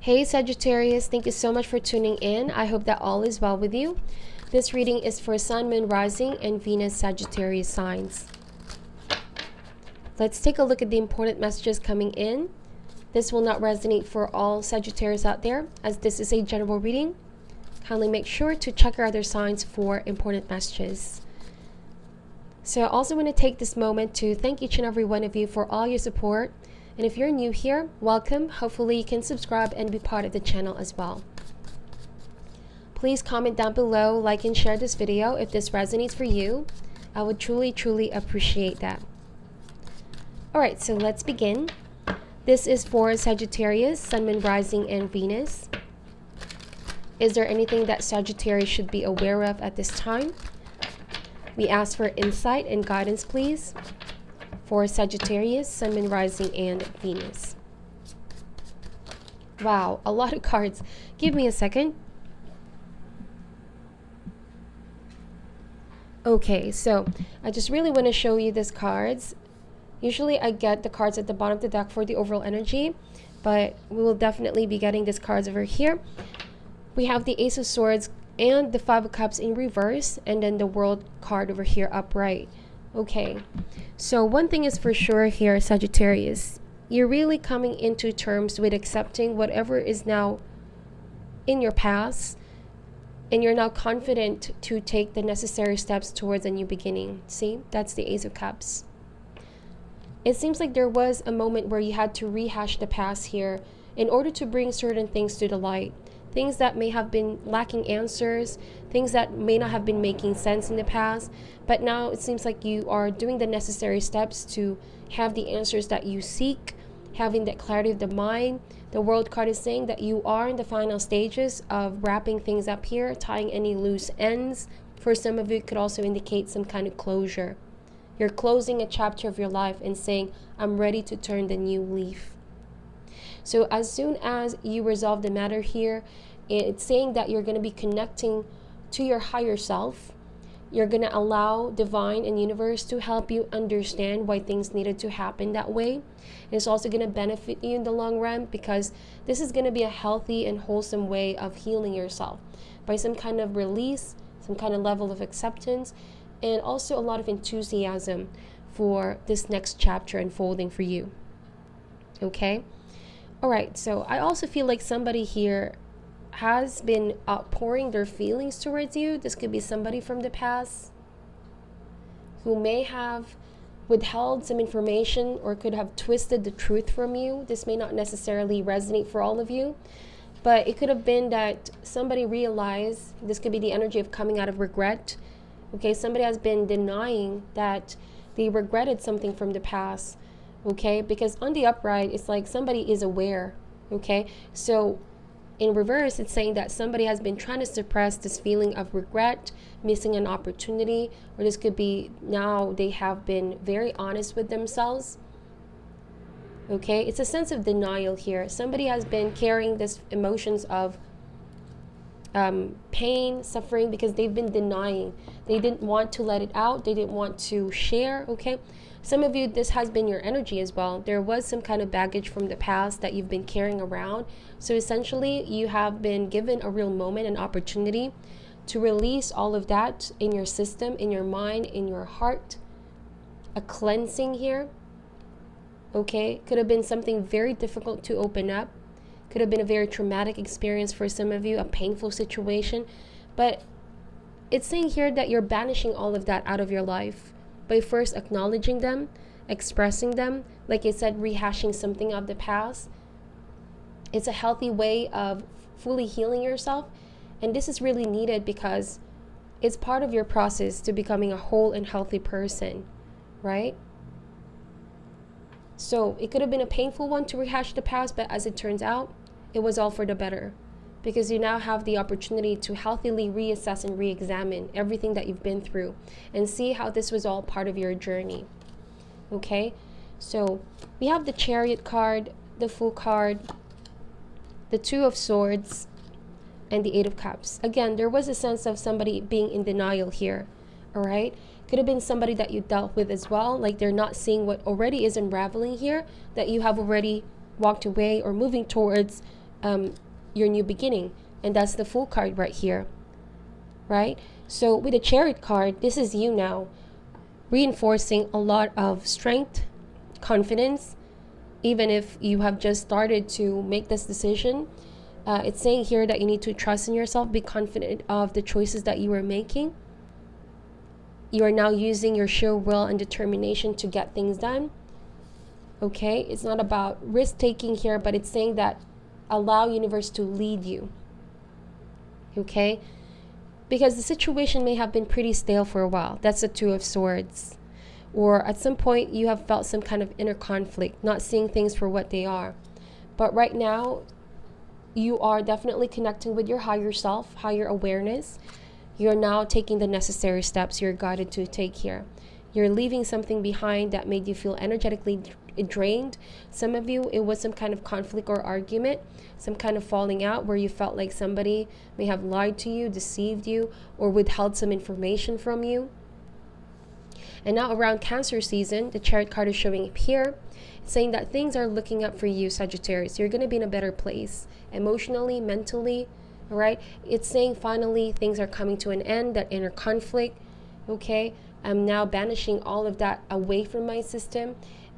Hey Sagittarius, thank you so much for tuning in. I hope that all is well with you. This reading is for Sun, Moon, Rising, and Venus Sagittarius signs. Let's take a look at the important messages coming in. This will not resonate for all Sagittarius out there, as this is a general reading. Kindly make sure to check your other signs for important messages. So I also want to take this moment to thank each and every one of you for all your support. And if you're new here, welcome. Hopefully you can subscribe and be part of the channel as well. Please comment down below, like and share this video if this resonates for you. I would truly appreciate that. Alright, so let's begin. This is for Sagittarius, Sun, Moon, Rising, and Venus. Is there anything that Sagittarius should be aware of at this time? We ask for insight and guidance, please. For Sagittarius, Sun, Moon, Rising, and Venus. Wow, a lot of cards. Give me a second. Okay, so I just really want to show you these cards. Usually I get the cards at the bottom of the deck for the overall energy, but we will definitely be getting these cards over here. We have the Ace of Swords and the Five of Cups in reverse, and then the World card over here upright. Okay, so one thing is for sure here, Sagittarius, you're really coming into terms with accepting whatever is now in your past, and you're now confident to take the necessary steps towards a new beginning. See, that's the Ace of Cups. It seems like there was a moment where you had to rehash the past here in order to bring certain things to the light. Things that may have been lacking answers, things that may not have been making sense in the past, but now it seems like you are doing the necessary steps to have the answers that you seek, having that clarity of the mind. The World card is saying that you are in the final stages of wrapping things up here, tying any loose ends. For some of you, it could also indicate some kind of closure. You're closing a chapter of your life and saying, I'm ready to turn the new leaf. So as soon as you resolve the matter here, it's saying that you're going to be connecting to your higher self. You're going to allow divine and universe to help you understand why things needed to happen that way. And it's also going to benefit you in the long run, because this is going to be a healthy and wholesome way of healing yourself by some kind of release, some kind of level of acceptance, and also a lot of enthusiasm for this next chapter unfolding for you. Okay? Alright, so I also feel like somebody here has been outpouring their feelings towards you. This could be somebody from the past who may have withheld some information or could have twisted the truth from you. This may not necessarily resonate for all of you, but it could have been that somebody realized, this could be the energy of coming out of regret. Okay, somebody has been denying that they regretted something from the past. Okay, because on the upright, it's like somebody is aware. Okay, so in reverse, it's saying that somebody has been trying to suppress this feeling of regret, missing an opportunity, or this could be now they have been very honest with themselves. Okay, it's a sense of denial here. Somebody has been carrying this emotions of pain, suffering, because they've been denying. They didn't want to let it out. They didn't want to share. Okay, some of you, this has been your energy as well. There was some kind of baggage from the past that you've been carrying around. So essentially, you have been given a real moment, an opportunity to release all of that in your system, in your mind, in your heart. A cleansing here. Okay, could have been something very difficult to open up. Could have been a very traumatic experience for some of you, a painful situation. But it's saying here that you're banishing all of that out of your life by first acknowledging them, expressing them. Like I said, rehashing something of the past. It's a healthy way of fully healing yourself. And this is really needed because it's part of your process to becoming a whole and healthy person, right? So it could have been a painful one to rehash the past, but as it turns out, it was all for the better, because you now have the opportunity to healthily reassess and re-examine everything that you've been through and see how this was all part of your journey. Okay, so we have the Chariot card, the Fool card, the Two of Swords, and the Eight of Cups. Again, there was a sense of somebody being in denial here. All right, could have been somebody that you dealt with as well, like they're not seeing what already is unraveling here, that you have already walked away or moving towards your new beginning. And that's the Fool card right here, right? So with the Chariot card, this is you now, reinforcing a lot of strength, confidence, even if you have just started to make this decision. It's saying here that you need to trust in yourself, be confident of the choices that you are making. You are now using your sheer will and determination to get things done. Okay, it's not about risk taking here, but it's saying that allow universe to lead you. Okay, because the situation may have been pretty stale for a while. That's the Two of Swords. Or at some point you have felt some kind of inner conflict, not seeing things for what they are. But right now, you are definitely connecting with your higher self, higher awareness. You're now taking the necessary steps you're guided to take here. You're leaving something behind that made you feel energetically drained. Some of you, it was some kind of conflict or argument, some kind of falling out where you felt like somebody may have lied to you, deceived you, or withheld some information from you. And now around Cancer season, the Chariot card is showing up here. It's saying that things are looking up for you, Sagittarius. You're going to be in a better place emotionally, mentally, all right? It's saying finally things are coming to an end, that inner conflict, okay? I'm now banishing all of that away from my system,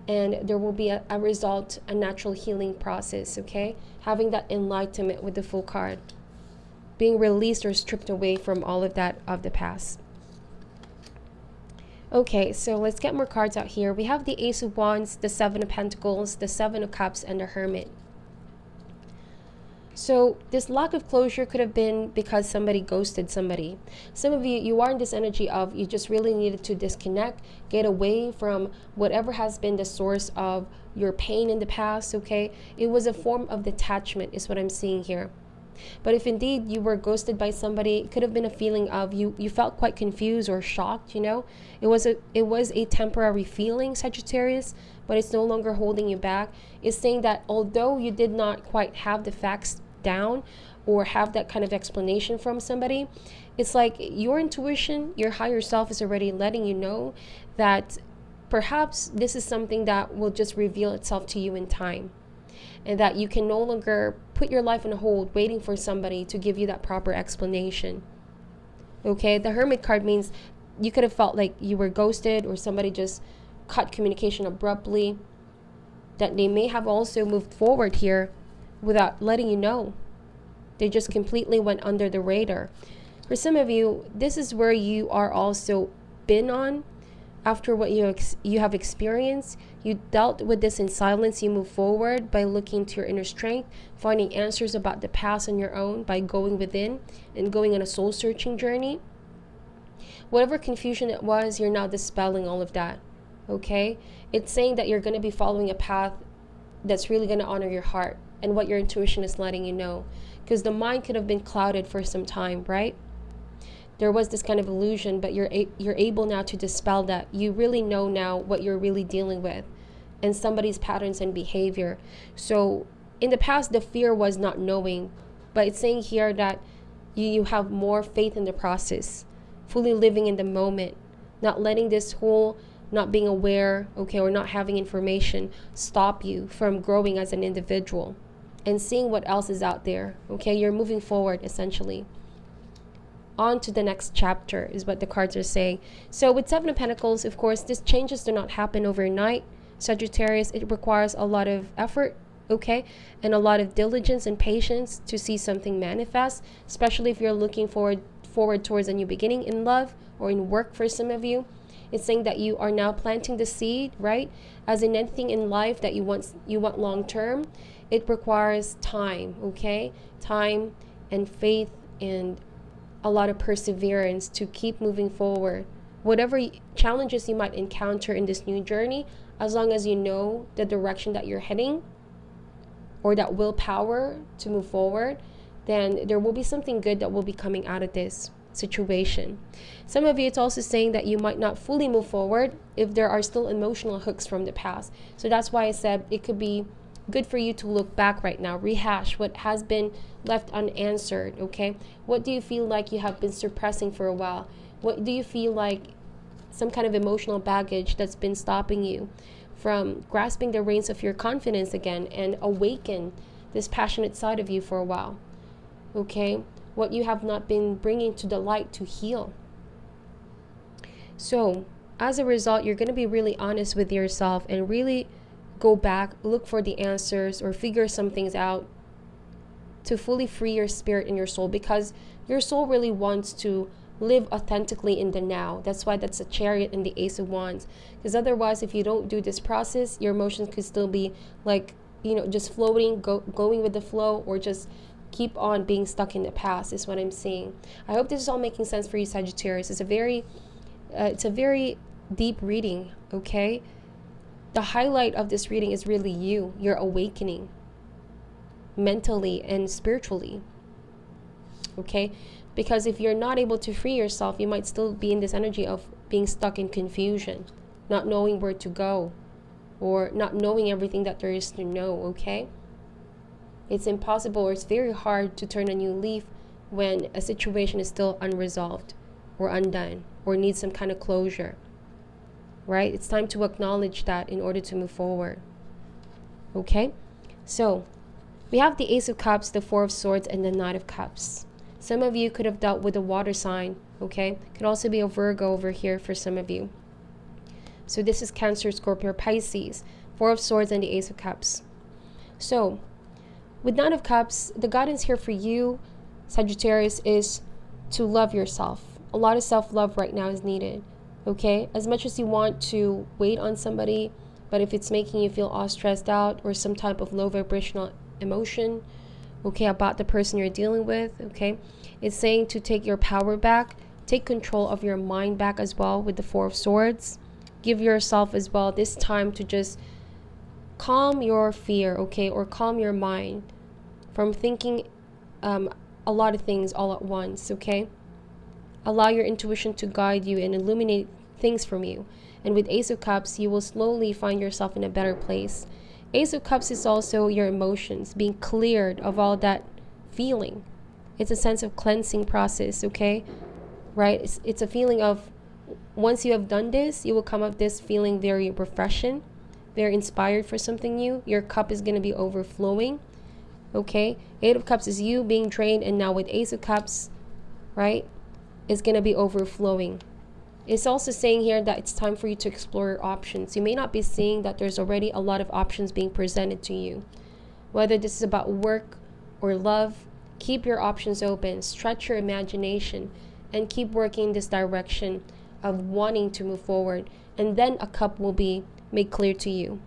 and there will be a result, a natural healing process, okay? Having that enlightenment with the Fool card, being released or stripped away from all of that of the past. Okay, so let's get more cards out here. We have the Ace of Wands, the Seven of Pentacles, the Seven of Cups, and the Hermit. So this lack of closure could have been because somebody ghosted somebody. Some of you, you are in this energy of you just really needed to disconnect, get away from whatever has been the source of your pain in the past, okay? It was a form of detachment is what I'm seeing here. But if indeed you were ghosted by somebody, it could have been a feeling of you felt quite confused or shocked, you know? It was a temporary feeling, Sagittarius, but it's no longer holding you back. It's saying that although you did not quite have the facts down or have that kind of explanation from somebody, it's like your intuition, your higher self is already letting you know that perhaps this is something that will just reveal itself to you in time. And that you can no longer put your life on hold waiting for somebody to give you that proper explanation. Okay, the Hermit card means you could have felt like you were ghosted or somebody just cut communication abruptly. That they may have also moved forward here without letting you know. They just completely went under the radar. For some of you, this is where you are also been on. After what you have experienced, you dealt with this in silence. You move forward by looking to your inner strength, finding answers about the past on your own by going within and going on a soul-searching journey. Whatever confusion it was, you're now dispelling all of that, okay? It's saying that you're going to be following a path that's really going to honor your heart and what your intuition is letting you know. Because the mind could have been clouded for some time, right? There was this kind of illusion, but you're able now to dispel that. You really know now what you're really dealing with and somebody's patterns and behavior. So in the past, the fear was not knowing, but it's saying here that you have more faith in the process, fully living in the moment, not letting this whole not being aware, okay, or not having information stop you from growing as an individual and seeing what else is out there, okay? You're moving forward, essentially. On to the next chapter is what the cards are saying. So with Seven of Pentacles, of course, these changes do not happen overnight. Sagittarius, it requires a lot of effort, okay, and a lot of diligence and patience to see something manifest, especially if you're looking forward towards a new beginning in love or in work. For some of you, it's saying that you are now planting the seed, right? As in anything in life that you want long term, it requires time, okay? Time and faith and a lot of perseverance to keep moving forward. Whatever challenges you might encounter in this new journey, as long as you know the direction that you're heading or that willpower to move forward, then there will be something good that will be coming out of this situation. Some of you, it's also saying that you might not fully move forward if there are still emotional hooks from the past. So that's why I said it could be good for you to look back right now, rehash what has been left unanswered, okay? What do you feel like you have been suppressing for a while? What do you feel like some kind of emotional baggage that's been stopping you from grasping the reins of your confidence again and awaken this passionate side of you for a while. Okay? What you have not been bringing to the light to heal. So, as a result, you're going to be really honest with yourself and really go back, look for the answers or figure some things out to fully free your spirit and your soul, because your soul really wants to live authentically in the now. That's why that's a Chariot and the Ace of Wands. Because otherwise, if you don't do this process, your emotions could still be like, just floating, going with the flow, or just keep on being stuck in the past, is what I'm seeing. I hope this is all making sense for you, Sagittarius. It's a very deep reading, okay? The highlight of this reading is really your awakening mentally and spiritually, okay? Because if you're not able to free yourself, you might still be in this energy of being stuck in confusion, not knowing where to go, or not knowing everything that there is to know, okay? It's impossible, or it's very hard to turn a new leaf when a situation is still unresolved or undone or needs some kind of closure, right? It's time to acknowledge that in order to move forward, okay? So we have the Ace of Cups, the Four of Swords, and the Knight of Cups. Some of you could have dealt with a water sign, okay? Could also be a Virgo over here for some of you. So this is Cancer, Scorpio, Pisces, Four of Swords, and the Ace of Cups. So with Knight of Cups, the guidance here for you, Sagittarius, is to love yourself. A lot of self-love right now is needed, okay? As much as you want to wait on somebody, but if it's making you feel all stressed out or some type of low vibrational emotion, okay, about the person you're dealing with, okay, it's saying to take your power back, take control of your mind back as well with the Four of Swords. Give yourself as well this time to just calm your fear, okay, or calm your mind from thinking a lot of things all at once, okay? Allow your intuition to guide you and illuminate things from you. And with Ace of Cups, you will slowly find yourself in a better place. Ace of Cups is also your emotions, being cleared of all that feeling. It's a sense of cleansing process, okay? Right? It's a feeling of, once you have done this, you will come up this feeling very refreshing, very inspired for something new. Your cup is going to be overflowing, okay? Eight of Cups is you being drained, and now with Ace of Cups, right, it's going to be overflowing. It's also saying here that it's time for you to explore your options. You may not be seeing that there's already a lot of options being presented to you. Whether this is about work or love, keep your options open, stretch your imagination, and keep working in this direction of wanting to move forward. And then a cup will be made clear to you.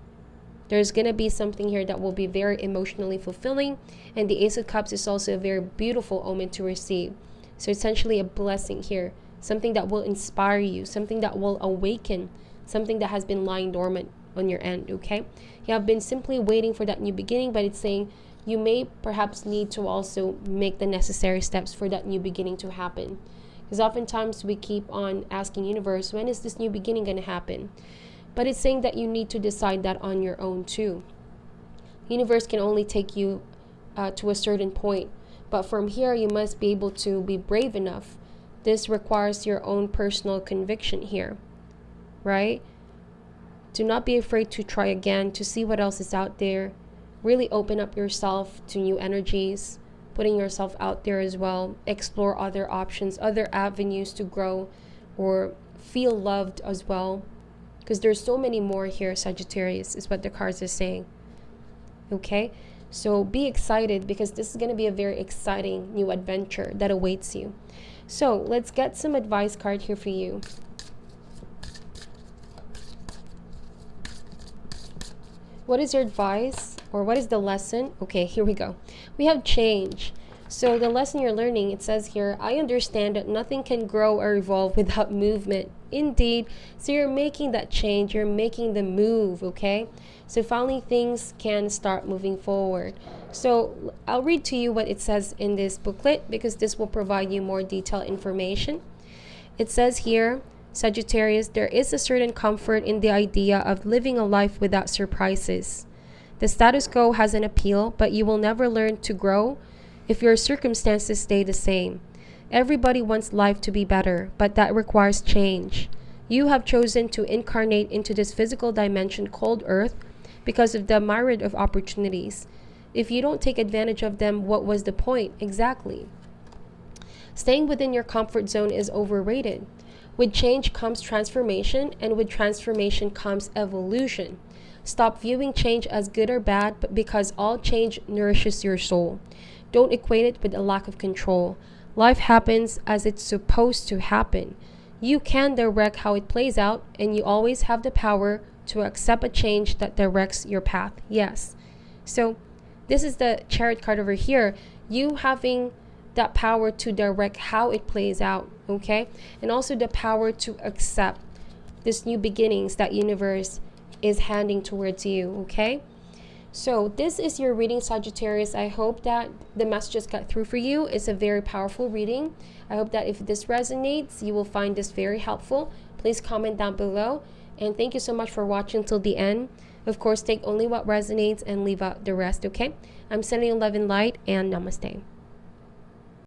There's going to be something here that will be very emotionally fulfilling. And the Ace of Cups is also a very beautiful omen to receive. So essentially a blessing here. Something that will inspire you, something that will awaken, something that has been lying dormant on your end, okay? You have been simply waiting for that new beginning, but it's saying you may perhaps need to also make the necessary steps for that new beginning to happen. Because oftentimes we keep on asking universe, when is this new beginning going to happen? But it's saying that you need to decide that on your own too. Universe can only take you to a certain point, but from here you must be able to be brave enough. This requires your own personal conviction here, right? Do not be afraid to try again, to see what else is out there. Really open up yourself to new energies, putting yourself out there as well. Explore other options, other avenues to grow or feel loved as well. Because there's so many more here, Sagittarius, is what the cards are saying. Okay? So be excited, because this is going to be a very exciting new adventure that awaits you. So let's get some advice card here for you. What is your advice, or what is the lesson? Okay, here we go. We have change. So the lesson you're learning, it says here, I understand that nothing can grow or evolve without movement. Indeed. So you're making that change. You're making the move, okay? So finally things can start moving forward. So I'll read to you what it says in this booklet, because this will provide you more detailed information. It says here, Sagittarius, there is a certain comfort in the idea of living a life without surprises. The status quo has an appeal, but you will never learn to grow if your circumstances stay the same. Everybody wants life to be better, but that requires change. You have chosen to incarnate into this physical dimension called Earth because of the myriad of opportunities. If you don't take advantage of them, what was the point? Exactly. Staying within your comfort zone is overrated. With change comes transformation, and with transformation comes evolution. Stop viewing change as good or bad, but because all change nourishes your soul. Don't equate it with a lack of control. Life happens as it's supposed to happen. You can direct how it plays out, and you always have the power to accept a change that directs your path. Yes. So this is the Chariot card over here. You having that power to direct how it plays out, okay? And also the power to accept this new beginnings that universe is handing towards you, okay? So this is your reading, Sagittarius. I hope that the messages got through for you. It's a very powerful reading. I hope that if this resonates, you will find this very helpful. Please comment down below. And thank you so much for watching till the end. Of course, take only what resonates and leave out the rest, okay? I'm sending you love and light, and namaste.